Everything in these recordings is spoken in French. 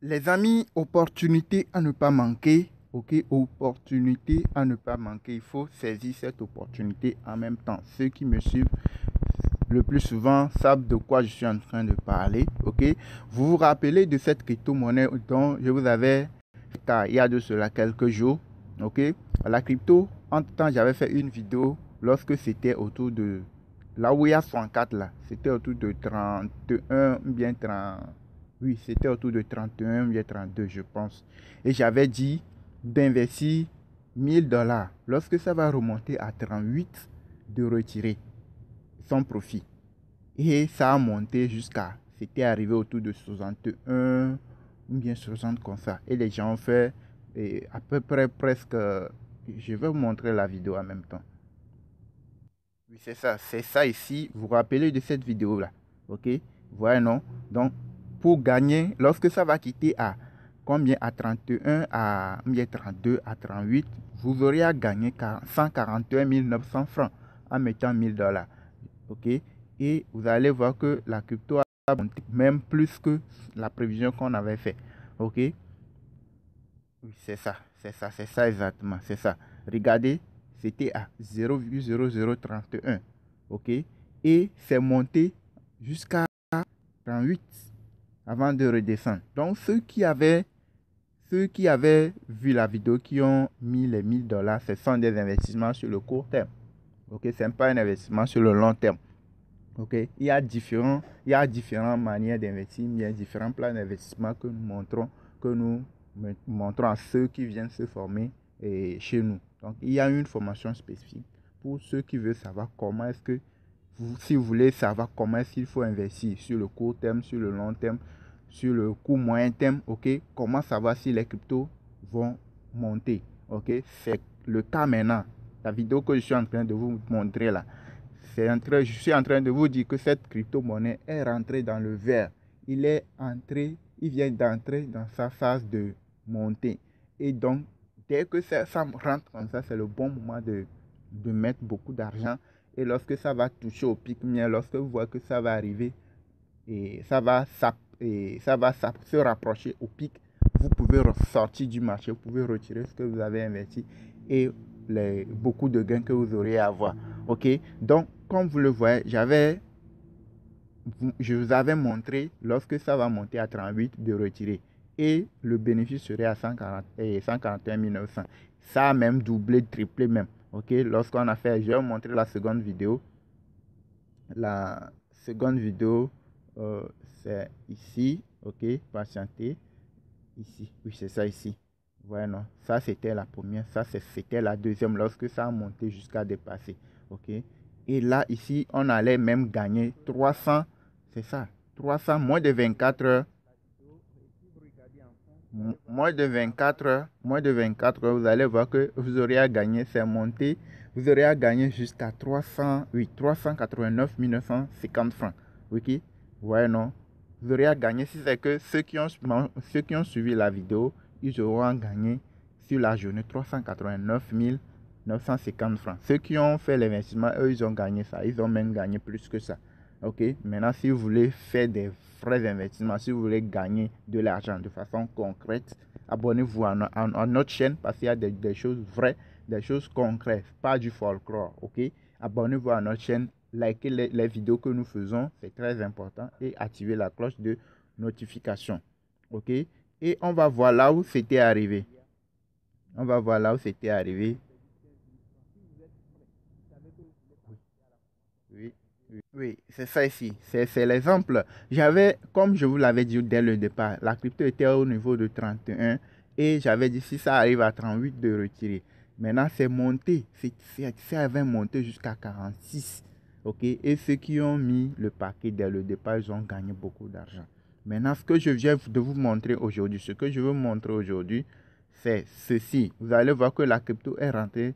Les amis, opportunité à ne pas manquer. Ok, opportunité à ne pas manquer. Il faut saisir cette opportunité en même temps. Ceux qui me suivent le plus souvent savent de quoi je suis en train de parler. Ok, vous vous rappelez de cette crypto-monnaie dont je vous avais fait il y a de cela quelques jours. Ok, la crypto, entre-temps, j'avais fait une vidéo lorsque c'était autour de là où il y a 64 là. C'était autour de 31 ou bien 30. Oui, c'était autour de 31 ou bien 32, je pense. Et j'avais dit d'investir 1000 $. Lorsque ça va remonter à 38, de retirer son profit. Et ça a monté jusqu'à, c'était arrivé autour de 61 ou bien 60 comme ça. Et les gens ont fait à peu près presque, je vais vous montrer la vidéo en même temps. Oui, c'est ça ici. Vous vous rappelez de cette vidéo-là. Ok, voilà, non? Donc, pour gagner, lorsque ça va quitter à combien? À 31, à bien 32, à 38, vous aurez à gagner 141 900 francs en mettant 1000 $. Ok, et vous allez voir que la crypto a monté même plus que la prévision qu'on avait fait. Ok, oui, c'est ça exactement, c'est ça. Regardez, c'était à 0,0031. Ok, et c'est monté jusqu'à 38 avant de redescendre. Donc, ceux qui avaient vu la vidéo, qui ont mis les 1000 $, ce sont des investissements sur le court terme. Ok, ce n'est pas un investissement sur le long terme. Ok, il y a différentes manières d'investir, il y a différents plans d'investissement que nous montrons à ceux qui viennent se former chez nous. Donc, il y a une formation spécifique pour ceux qui veulent savoir comment est-ce que si vous voulez savoir comment est-ce qu'il faut investir sur le court terme, sur le long terme, sur le court moyen terme, ok, comment savoir si les cryptos vont monter, ok, c'est le cas maintenant. La vidéo que je suis en train de vous montrer là, je suis en train de vous dire que cette crypto-monnaie est rentrée dans le vert. Il vient d'entrer dans sa phase de montée. Et donc, dès que ça rentre comme ça, c'est le bon moment de mettre beaucoup d'argent. Et lorsque ça va toucher au pic, lorsque vous voyez que ça va arriver et ça va se rapprocher au pic, vous pouvez sortir du marché, vous pouvez retirer ce que vous avez investi et beaucoup de gains que vous aurez à avoir. Ok, donc comme vous le voyez, je vous avais montré lorsque ça va monter à 38 de retirer et le bénéfice serait à 141 900. Ça a même doublé, triplé même. Ok, lorsqu'on a fait, je vais vous montrer la seconde vidéo. La seconde vidéo, c'est ici. Ok, patientez. Ici, oui, c'est ça ici. Voilà, non. Ça, c'était la première. Ça, c'était la deuxième lorsque ça a monté jusqu'à dépasser. Ok. Et là, ici, on allait même gagner 300. C'est ça. 300, moins de 24 heures. Moins de 24 heures, vous allez voir que vous aurez à gagner, c'est monté. Vous aurez à gagner jusqu'à 300, oui, 389 950 francs. Ok. Ouais, non. Vous aurez à gagner, si c'est que ceux qui ont suivi la vidéo, ils auront à gagner sur la journée 389 950 francs. Ceux qui ont fait l'investissement, eux, ils ont gagné ça. Ils ont même gagné plus que ça. Ok. Maintenant, si vous voulez faire des vrais investissements, si vous voulez gagner de l'argent de façon concrète, abonnez-vous à notre chaîne parce qu'il y a des choses vraies, des choses concrètes, pas du folklore. Ok. Abonnez-vous à notre chaîne. Likez les vidéos que nous faisons, c'est très important, et activez la cloche de notification. Ok, et on va voir là où c'était arrivé. On va voir là où c'était arrivé. Oui, oui, c'est ça ici. C'est l'exemple. Comme je vous l'avais dit dès le départ, la crypto était au niveau de 31 et j'avais dit si ça arrive à 38 de retirer. Maintenant, c'est monté. Ça avait monté jusqu'à 46. Ok, et ceux qui ont mis le paquet dès le départ, ils ont gagné beaucoup d'argent. Maintenant, ce que je viens de vous montrer aujourd'hui, ce que je veux montrer aujourd'hui, c'est ceci. Vous allez voir que la crypto est rentrée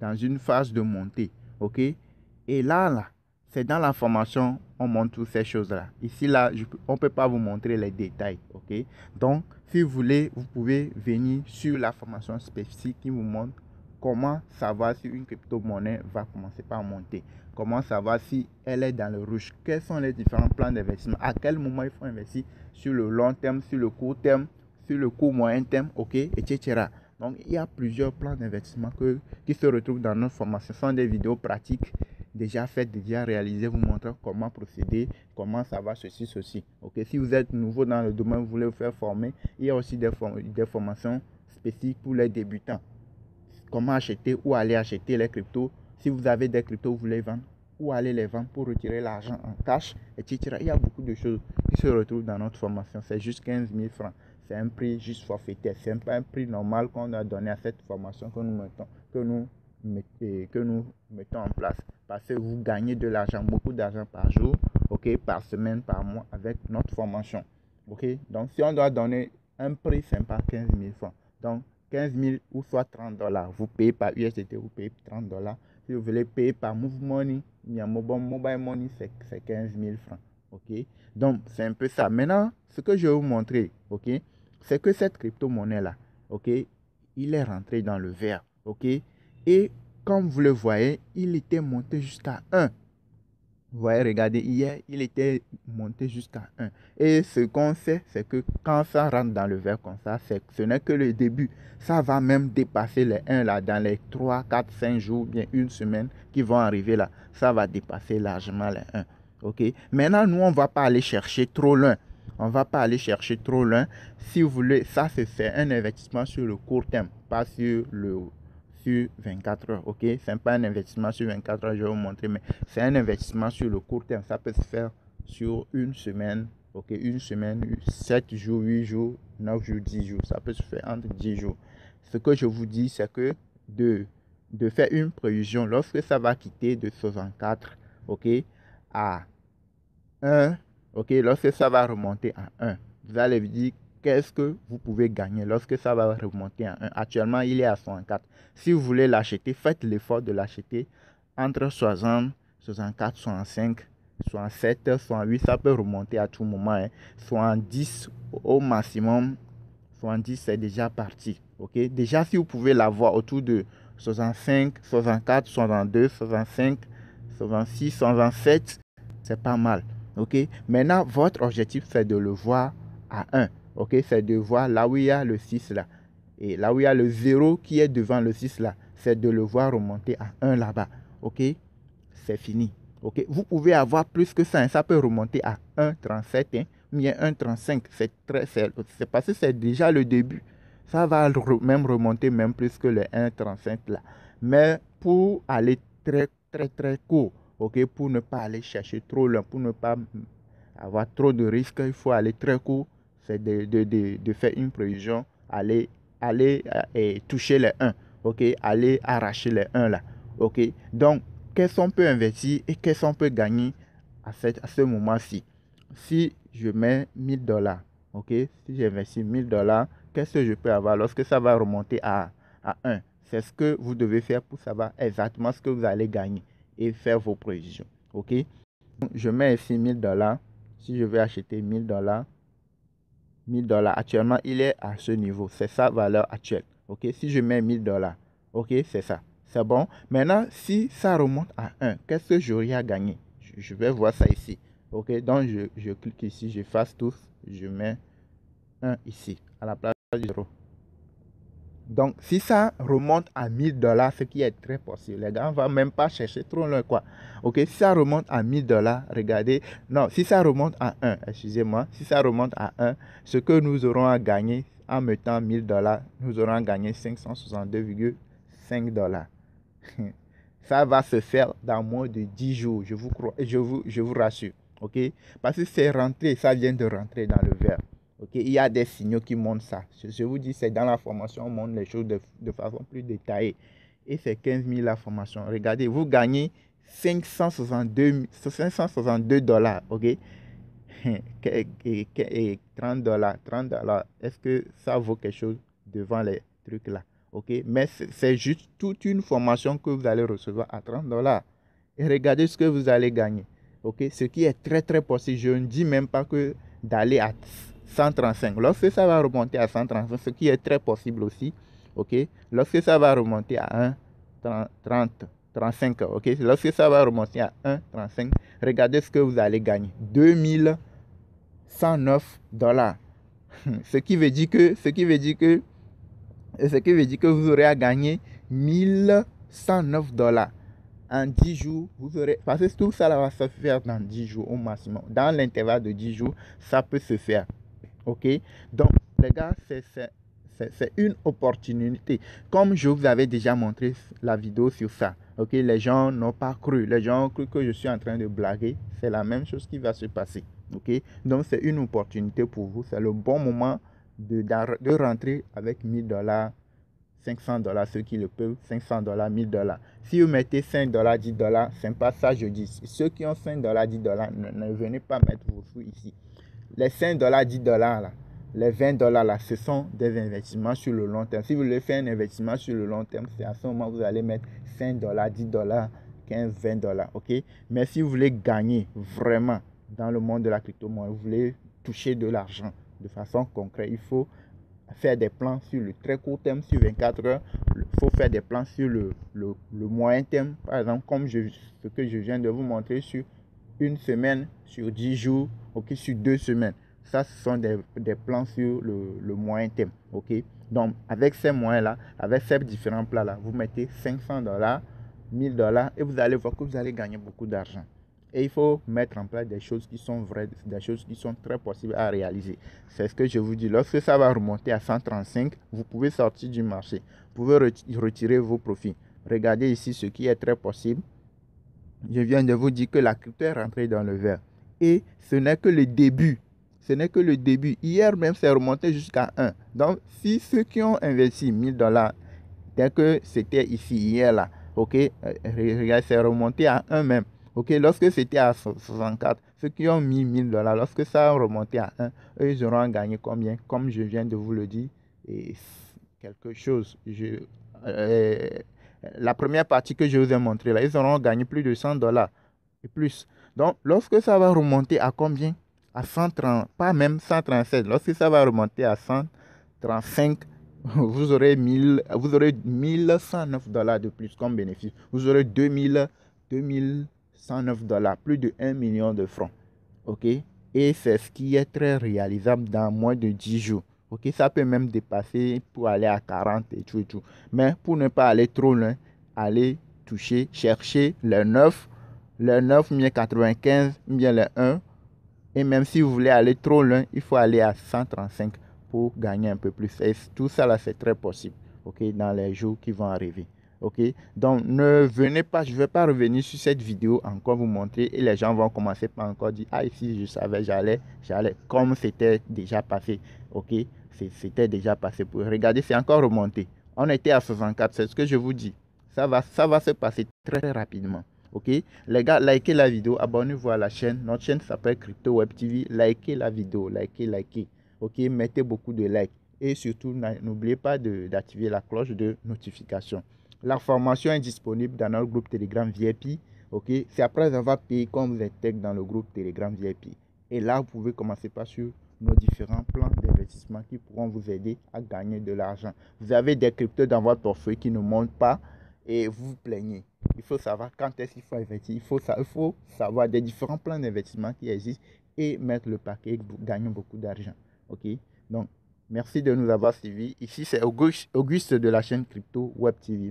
dans une phase de montée. Ok, et là, c'est dans la formation, on montre toutes ces choses-là. Ici, là, on ne peut pas vous montrer les détails. Ok, donc, si vous voulez, vous pouvez venir sur la formation spécifique qui vous montre comment savoir si une crypto-monnaie va commencer par monter. Comment savoir si elle est dans le rouge. Quels sont les différents plans d'investissement. À quel moment il faut investir sur le long terme, sur le court terme. sur le court moyen terme, ok, etc. Donc, il y a plusieurs plans d'investissement qui se retrouvent dans notre formation. Ce sont des vidéos pratiques déjà faites, déjà réalisées, vous montrant comment procéder, comment ça va, ceci. Ok, si vous êtes nouveau dans le domaine, vous voulez vous faire former, il y a aussi des formations spécifiques pour les débutants. Comment acheter ou aller acheter les cryptos. Si vous avez des cryptos, vous voulez vendre, ou aller les vendre pour retirer l'argent en cash, etc. Il y a beaucoup de choses qui se retrouvent dans notre formation. C'est juste 15 000 francs. C'est un prix juste forfaitaire. Ce n'est pas un prix normal qu'on a donné à cette formation que nous mettons en place. Parce que vous gagnez de l'argent, beaucoup d'argent par jour, ok, par semaine, par mois avec notre formation. Ok, donc si on doit donner un prix sympa, 15 000 francs. Donc 15 000 ou soit 30 $. Vous payez par USDT, vous payez 30 $. Si vous voulez payer par Move Money, Mobile Money, c'est 15 000 francs. Ok, donc c'est un peu ça. Maintenant, ce que je vais vous montrer, ok, c'est que cette crypto-monnaie-là, ok, il est rentré dans le vert, ok, et comme vous le voyez, il était monté jusqu'à 1. Vous voyez, regardez, hier, il était monté jusqu'à 1. Et ce qu'on sait, c'est que quand ça rentre dans le vert comme ça, ce n'est que le début. Ça va même dépasser les 1 là, dans les 3, 4, 5 jours, bien une semaine qui vont arriver là. Ça va dépasser largement les 1. Ok. Maintenant, nous, on ne va pas aller chercher trop loin. On ne va pas aller chercher trop loin. Si vous voulez, ça, c'est un investissement sur le court terme, pas sur 24 heures, ok? Ce n'est pas un investissement sur 24 heures, je vais vous montrer, mais c'est un investissement sur le court terme. Ça peut se faire sur une semaine, ok? Une semaine, 7 jours, 8 jours, 9 jours, 10 jours. Ça peut se faire entre 10 jours. Ce que je vous dis, c'est que de faire une prévision, lorsque ça va quitter de 64, ok, à 1, ok, lorsque ça va remonter à 1, vous allez vous dire qu'est-ce que vous pouvez gagner lorsque ça va remonter à 1. Actuellement, il est à 64. Si vous voulez l'acheter, faites l'effort de l'acheter entre 60, 64, 65, 67, 68. Ça peut remonter à tout moment. Hein. 70 au maximum. 70, c'est déjà parti. Ok. Déjà, si vous pouvez l'avoir autour de 65, 64, 62, 65, 66, 67, c'est pas mal. Ok. Maintenant, votre objectif, c'est de le voir à 1. Ok. C'est de voir là où il y a le 6 là. Et là où il y a le 0 qui est devant le 6 là, c'est de le voir remonter à 1 là-bas. Ok. C'est fini. Ok. Vous pouvez avoir plus que ça. Hein. Ça peut remonter à 1,37. Hein. Mais 1,35. C'est parce que c'est déjà le début. Ça va même remonter même plus que le 1,35 là. Mais pour aller très, très, très court, ok, pour ne pas aller chercher trop loin, pour ne pas avoir trop de risques, il faut aller très court. C'est de faire une prévision, aller et toucher les 1, ok, aller arracher les 1 là, ok. Donc, qu'est-ce qu'on peut investir et qu'est-ce qu'on peut gagner à ce moment-ci? Si je mets 1000 $, ok, si j'investis 1000 $, qu'est-ce que je peux avoir lorsque ça va remonter à 1? C'est ce que vous devez faire pour savoir exactement ce que vous allez gagner et faire vos prévisions, ok. Je mets ici 1000 $. Si je vais acheter 1000 $, 1000 $, actuellement, il est à ce niveau. C'est sa valeur actuelle. Ok, si je mets 1000 $, ok, c'est ça. C'est bon. Maintenant, si ça remonte à 1, qu'est-ce que j'aurai à gagner? Je vais voir ça ici. Ok, donc je clique ici, j'efface tous. Je mets 1 ici, à la place du 0. Donc, si ça remonte à 1000 $, ce qui est très possible, les gars, on ne va même pas chercher trop loin, quoi. Ok, si ça remonte à 1000 $, regardez, non, si ça remonte à 1, excusez-moi, si ça remonte à 1, ce que nous aurons à gagner en mettant 1000 $, nous aurons à gagner 562,5 $. Ça va se faire dans moins de 10 jours, je vous crois, je vous rassure, ok, parce que c'est rentré, ça vient de rentrer dans le vert. Okay, il y a des signaux qui montrent ça. Je vous dis, c'est dans la formation, on montre les choses de façon plus détaillée. Et c'est 15 000 la formation. Regardez, vous gagnez 562 $, ok? Et 30 $, 30 $. Est-ce que ça vaut quelque chose devant les trucs là? Ok? Mais c'est juste toute une formation que vous allez recevoir à 30 $. Et regardez ce que vous allez gagner. Ok? Ce qui est très très possible. Je ne dis même pas que d'aller à 135. Lorsque ça va remonter à 135, ce qui est très possible aussi, ok, lorsque ça va remonter à 1,35, ok, lorsque ça va remonter à 1,35, regardez ce que vous allez gagner, 2109 $. Ce qui veut dire que vous aurez à gagner $1109 en 10 jours. Vous aurez, parce que tout ça là va se faire dans 10 jours au maximum. Dans l'intervalle de 10 jours, ça peut se faire. OK? Donc, les gars, c'est une opportunité. Comme je vous avais déjà montré la vidéo sur ça. OK? Les gens n'ont pas cru. Les gens ont cru que je suis en train de blaguer. C'est la même chose qui va se passer. OK? Donc, c'est une opportunité pour vous. C'est le bon moment de rentrer avec $1000, $500, ceux qui le peuvent, $500, $1000. Si vous mettez $5, $10, c'est pas ça je dis. Ceux qui ont $5, $10, ne venez pas mettre vos sous ici. Les $5, $10 là, les $20 là, ce sont des investissements sur le long terme. Si vous voulez faire un investissement sur le long terme, c'est à ce moment que vous allez mettre $5, $10, 15, $20, ok? Mais si vous voulez gagner vraiment dans le monde de la crypto-monnaie, vous voulez toucher de l'argent de façon concrète, il faut faire des plans sur le très court terme, sur 24 heures. Il faut faire des plans sur le moyen terme, par exemple, comme ce que je viens de vous montrer sur une semaine, sur 10 jours, ok, sur 2 semaines. Ça, ce sont des plans sur le moyen terme, ok. Donc, avec ces moyens-là, avec ces différents plans-là, vous mettez $500, $1000 et vous allez voir que vous allez gagner beaucoup d'argent. Et il faut mettre en place des choses qui sont vraies, des choses qui sont très possibles à réaliser. C'est ce que je vous dis. Lorsque ça va remonter à 135, vous pouvez sortir du marché. Vous pouvez retirer vos profits. Regardez ici ce qui est très possible. Je viens de vous dire que la crypto est rentrée dans le vert. Et ce n'est que le début. Ce n'est que le début. Hier même, c'est remonté jusqu'à 1. Donc, si ceux qui ont investi $1000, dès que c'était ici, hier là, ok, regarde, c'est remonté à 1 même. Ok, lorsque c'était à 64, ceux qui ont mis $1000, lorsque ça a remonté à 1, eux, ils auront gagné combien? Comme je viens de vous le dire, et quelque chose. La première partie que je vous ai montré là, ils auront gagné plus de $100 et plus. Donc, lorsque ça va remonter à combien? À 130, pas même 137. Lorsque ça va remonter à 135, vous aurez $1109 de plus comme bénéfice. Vous aurez $2109, plus de 1 million de francs. OK? Et c'est ce qui est très réalisable dans moins de 10 jours. OK? Ça peut même dépasser pour aller à 40 et tout et tout. Mais pour ne pas aller trop loin, allez toucher, chercher le 9, bien 95, bien le 1. Et même si vous voulez aller trop loin, il faut aller à 135 pour gagner un peu plus. Et tout ça là, c'est très possible, ok, dans les jours qui vont arriver. Ok, donc ne venez pas, je ne vais pas revenir sur cette vidéo encore vous montrer et les gens vont commencer par encore dire, ah ici je savais, j'allais, comme c'était déjà passé. Ok, c'était déjà passé. Regardez, c'est encore remonté. On était à 64, c'est ce que je vous dis. Ça va se passer très rapidement. Ok, les gars, likez la vidéo, abonnez-vous à la chaîne. Notre chaîne s'appelle Crypto Web TV. Likez la vidéo, likez. Ok, mettez beaucoup de likes. Et surtout, n'oubliez pas d'activer la cloche de notification. La formation est disponible dans notre groupe Telegram VIP. Ok, c'est après avoir payé quand vous êtes tech dans le groupe Telegram VIP. Et là, vous pouvez commencer par sur nos différents plans d'investissement qui pourront vous aider à gagner de l'argent. Vous avez des cryptos dans votre portefeuille qui ne montent pas et vous vous plaignez. Il faut savoir quand est-ce qu'il faut investir. Il faut savoir des différents plans d'investissement qui existent et mettre le paquet pour gagner beaucoup d'argent. Ok? Donc, merci de nous avoir suivis. Ici, c'est Auguste de la chaîne Crypto Web TV.